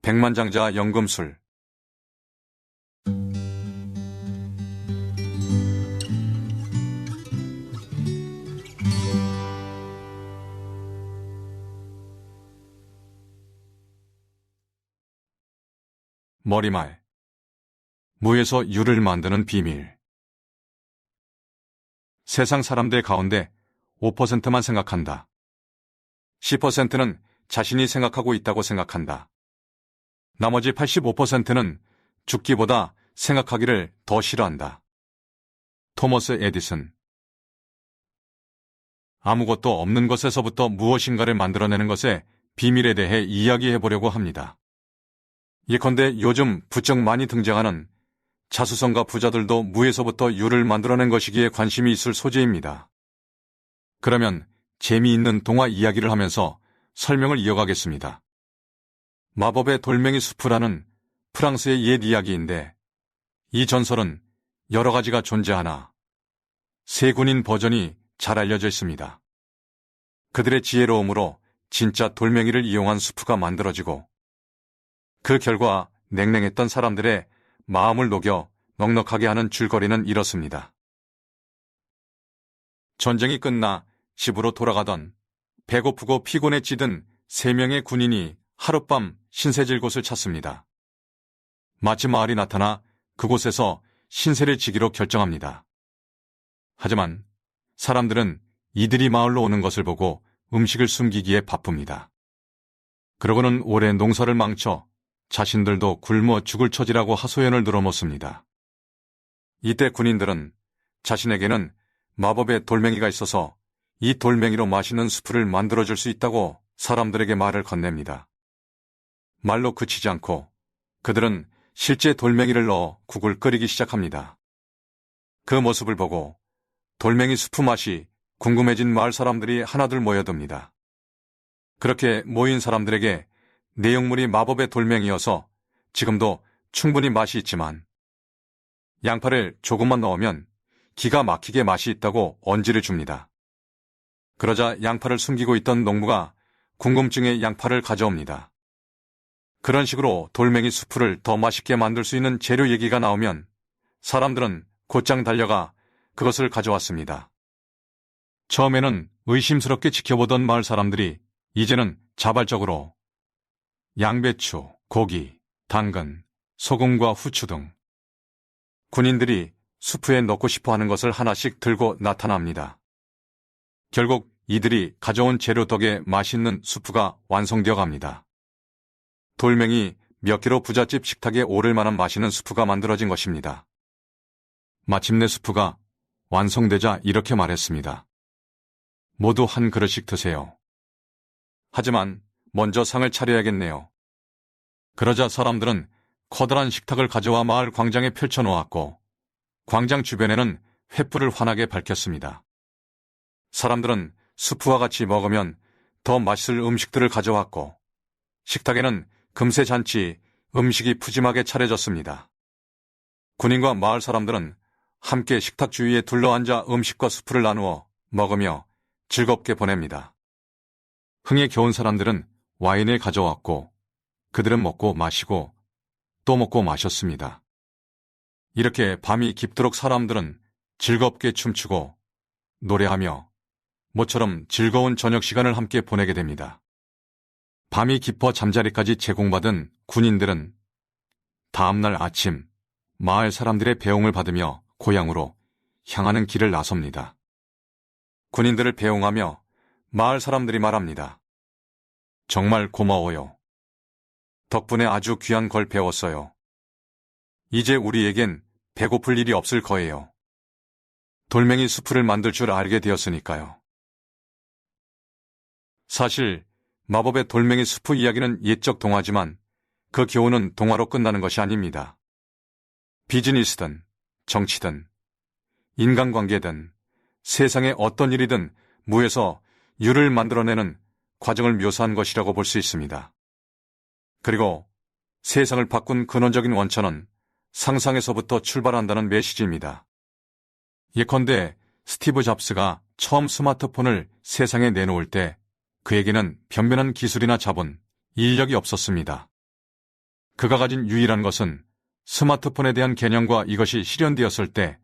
백만장자 연금술. 머리말. 무에서 유를 만드는 비밀. 세상 사람들 가운데 5%만 생각한다. 10%는 자신이 생각하고 있다고 생각한다. 나머지 85%는 죽기보다 생각하기를 더 싫어한다. 토머스 에디슨. 아무것도 없는 것에서부터 무엇인가를 만들어내는 것의 비밀에 대해 이야기해 보려고 합니다. 예컨대 요즘 부쩍 많이 등장하는 자수성가 부자들도 무에서부터 유를 만들어낸 것이기에 관심이 있을 소재입니다. 그러면 재미있는 동화 이야기를 하면서 설명을 이어가겠습니다. 마법의 돌멩이 수프라는 프랑스의 옛 이야기인데 이 전설은 여러 가지가 존재하나 세 군인 버전이 잘 알려져 있습니다. 그들의 지혜로움으로 진짜 돌멩이를 이용한 수프가 만들어지고 그 결과 냉랭했던 사람들의 마음을 녹여 넉넉하게 하는 줄거리는 이렇습니다. 전쟁이 끝나 집으로 돌아가던 배고프고 피곤에 찌든 세 명의 군인이 하룻밤 신세질 곳을 찾습니다. 마치 마을이 나타나 그곳에서 신세를 지기로 결정합니다. 하지만 사람들은 이들이 마을로 오는 것을 보고 음식을 숨기기에 바쁩니다. 그러고는 오래 농사를 망쳐 자신들도 굶어 죽을 처지라고 하소연을 늘어놓습니다. 이때 군인들은 자신에게는 마법의 돌멩이가 있어서 이 돌멩이로 맛있는 수프를 만들어줄 수 있다고 사람들에게 말을 건넵니다. 말로 그치지 않고 그들은 실제 돌멩이를 넣어 국을 끓이기 시작합니다. 그 모습을 보고 돌멩이 수프 맛이 궁금해진 마을 사람들이 하나둘 모여듭니다. 그렇게 모인 사람들에게 내용물이 마법의 돌멩이여서 지금도 충분히 맛이 있지만 양파를 조금만 넣으면 기가 막히게 맛이 있다고 언지를 줍니다. 그러자 양파를 숨기고 있던 농부가 궁금증에 양파를 가져옵니다. 그런 식으로 돌멩이 수프를 더 맛있게 만들 수 있는 재료 얘기가 나오면 사람들은 곧장 달려가 그것을 가져왔습니다. 처음에는 의심스럽게 지켜보던 마을 사람들이 이제는 자발적으로 양배추, 고기, 당근, 소금과 후추 등 군인들이 수프에 넣고 싶어 하는 것을 하나씩 들고 나타납니다. 결국 이들이 가져온 재료 덕에 맛있는 수프가 완성되어 갑니다. 돌멩이 몇 킬로 부잣집 식탁에 오를 만한 맛있는 수프가 만들어진 것입니다. 마침내 수프가 완성되자 이렇게 말했습니다. 모두 한 그릇씩 드세요. 하지만 먼저 상을 차려야겠네요. 그러자 사람들은 커다란 식탁을 가져와 마을 광장에 펼쳐놓았고 광장 주변에는 횃불을 환하게 밝혔습니다. 사람들은 수프와 같이 먹으면 더 맛있을 음식들을 가져왔고 식탁에는 금세 잔치 음식이 푸짐하게 차려졌습니다. 군인과 마을 사람들은 함께 식탁 주위에 둘러앉아 음식과 수프를 나누어 먹으며 즐겁게 보냅니다. 흥에 겨운 사람들은 와인을 가져왔고 그들은 먹고 마시고 또 먹고 마셨습니다. 이렇게 밤이 깊도록 사람들은 즐겁게 춤추고 노래하며 모처럼 즐거운 저녁 시간을 함께 보내게 됩니다. 밤이 깊어 잠자리까지 제공받은 군인들은 다음날 아침 마을 사람들의 배웅을 받으며 고향으로 향하는 길을 나섭니다. 군인들을 배웅하며 마을 사람들이 말합니다. 정말 고마워요. 덕분에 아주 귀한 걸 배웠어요. 이제 우리에겐 배고플 일이 없을 거예요. 돌멩이 수프를 만들 줄 알게 되었으니까요. 사실 마법의 돌멩이 수프 이야기는 옛적 동화지만 그 교훈은 동화로 끝나는 것이 아닙니다. 비즈니스든 정치든 인간관계든 세상의 어떤 일이든 무에서 유를 만들어내는 과정을 묘사한 것이라고 볼 수 있습니다. 그리고 세상을 바꾼 근원적인 원천은 상상에서부터 출발한다는 메시지입니다. 예컨대 스티브 잡스가 처음 스마트폰을 세상에 내놓을 때 그에게는 변변한 기술이나 자본, 인력이 없었습니다. 그가 가진 유일한 것은 스마트폰에 대한 개념과 이것이 실현되었을 때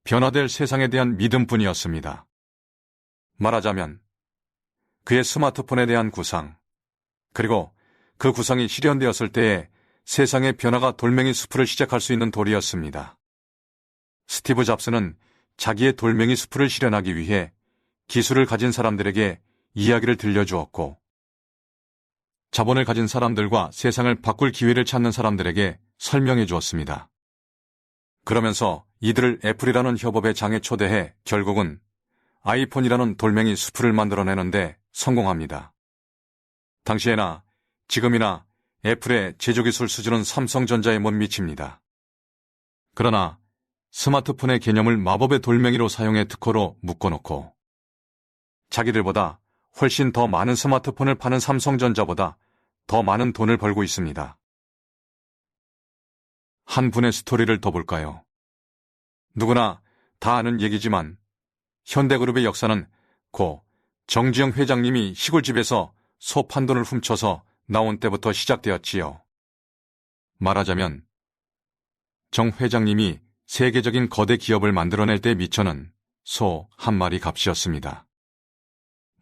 변화될 세상에 대한 믿음뿐이었습니다. 말하자면 그의 스마트폰에 대한 구상, 그리고 그 구상이 실현되었을 때에 세상의 변화가 돌멩이 숲을 시작할 수 있는 도리였습니다. 스티브 잡스는 자기의 돌멩이 숲을 실현하기 위해 기술을 가진 사람들에게 이야기를 들려주었고, 자본을 가진 사람들과 세상을 바꿀 기회를 찾는 사람들에게 설명해 주었습니다. 그러면서 이들을 애플이라는 협업의 장에 초대해 결국은 아이폰이라는 돌멩이 숲을 만들어내는데 성공합니다. 당시에나 지금이나 애플의 제조기술 수준은 삼성전자에 못 미칩니다. 그러나 스마트폰의 개념을 마법의 돌멩이로 사용해 특허로 묶어놓고 자기들보다 훨씬 더 많은 스마트폰을 파는 삼성전자보다 더 많은 돈을 벌고 있습니다. 한 분의 스토리를 더 볼까요? 누구나 다 아는 얘기지만 현대그룹의 역사는 고 정지영 회장님이 시골집에서 소 판돈을 훔쳐서 나온 때부터 시작되었지요. 말하자면 정 회장님이 세계적인 거대 기업을 만들어낼 때 미천은 소 한 마리 값이었습니다.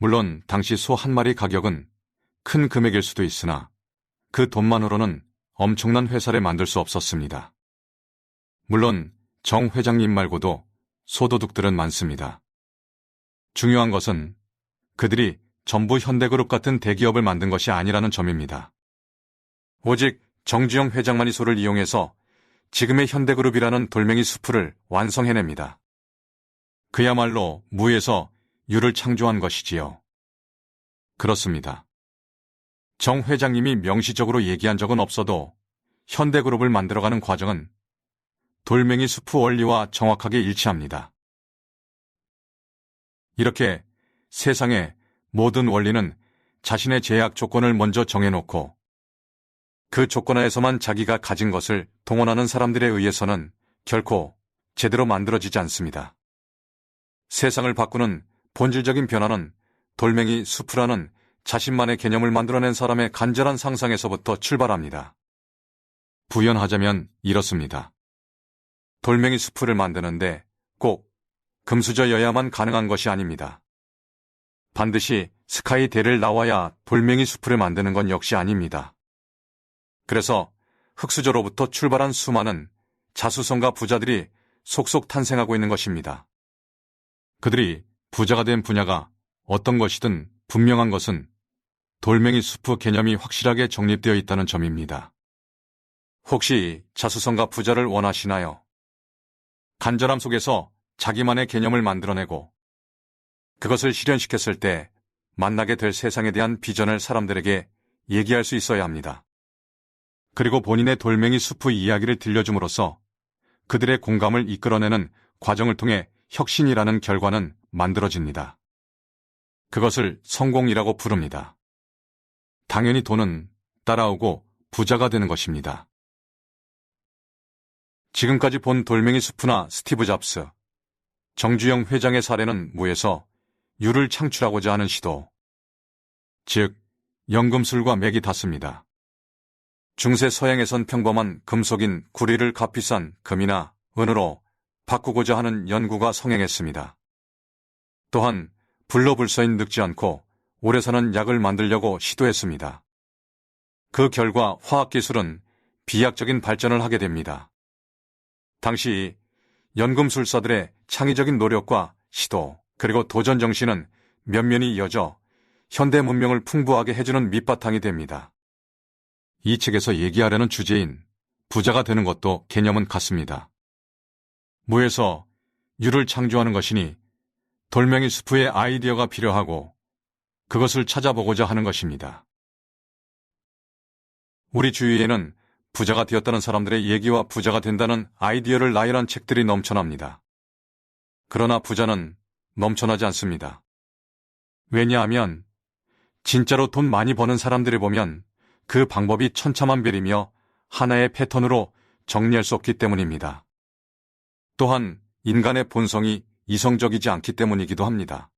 물론 당시 소 한 마리 가격은 큰 금액일 수도 있으나 그 돈만으로는 엄청난 회사를 만들 수 없었습니다. 물론 정 회장님 말고도 소도둑들은 많습니다. 중요한 것은 그들이 전부 현대그룹 같은 대기업을 만든 것이 아니라는 점입니다. 오직 정지영 회장만이 소를 이용해서 지금의 현대그룹이라는 돌멩이 숲을 완성해냅니다. 그야말로 무에서 유를 창조한 것이지요. 그렇습니다. 정 회장님이 명시적으로 얘기한 적은 없어도 현대그룹을 만들어가는 과정은 돌멩이 숲 원리와 정확하게 일치합니다. 이렇게 세상의 모든 원리는 자신의 제약 조건을 먼저 정해놓고 그 조건하에서만 자기가 가진 것을 동원하는 사람들에 의해서는 결코 제대로 만들어지지 않습니다. 세상을 바꾸는 본질적인 변화는 돌멩이 숲이라는 자신만의 개념을 만들어낸 사람의 간절한 상상에서부터 출발합니다. 부연하자면 이렇습니다. 돌멩이 숲을 만드는데 꼭 금수저여야만 가능한 것이 아닙니다. 반드시 스카이델을 나와야 돌멩이 숲을 만드는 건 역시 아닙니다. 그래서 흙수저로부터 출발한 수많은 자수성가 부자들이 속속 탄생하고 있는 것입니다. 그들이 부자가 된 분야가 어떤 것이든 분명한 것은 돌멩이 숲 개념이 확실하게 정립되어 있다는 점입니다. 혹시 자수성가 부자를 원하시나요? 간절함 속에서 자기만의 개념을 만들어내고 그것을 실현시켰을 때 만나게 될 세상에 대한 비전을 사람들에게 얘기할 수 있어야 합니다. 그리고 본인의 돌멩이 숲의 이야기를 들려줌으로써 그들의 공감을 이끌어내는 과정을 통해 혁신이라는 결과는 만들어집니다. 그것을 성공이라고 부릅니다. 당연히 돈은 따라오고 부자가 되는 것입니다. 지금까지 본 돌멩이 숲이나 스티브 잡스, 정주영 회장의 사례는 무에서 유를 창출하고자 하는 시도, 즉 연금술과 맥이 닿습니다. 중세 서양에선 평범한 금속인 구리를 값비싼 금이나 은으로 바꾸고자 하는 연구가 성행했습니다. 또한 불로불서인 늙지 않고 오래 사는 약을 만들려고 시도했습니다. 그 결과 화학기술은 비약적인 발전을 하게 됩니다. 당시 연금술사들의 창의적인 노력과 시도 그리고 도전 정신은 면면이 이어져 현대 문명을 풍부하게 해주는 밑바탕이 됩니다. 이 책에서 얘기하려는 주제인 부자가 되는 것도 개념은 같습니다. 무에서 유를 창조하는 것이니 돌멩이 숲의 아이디어가 필요하고 그것을 찾아보고자 하는 것입니다. 우리 주위에는 부자가 되었다는 사람들의 얘기와 부자가 된다는 아이디어를 나열한 책들이 넘쳐납니다. 그러나 부자는 넘쳐나지 않습니다. 왜냐하면 진짜로 돈 많이 버는 사람들을 보면 그 방법이 천차만별이며 하나의 패턴으로 정리할 수 없기 때문입니다. 또한 인간의 본성이 이성적이지 않기 때문이기도 합니다.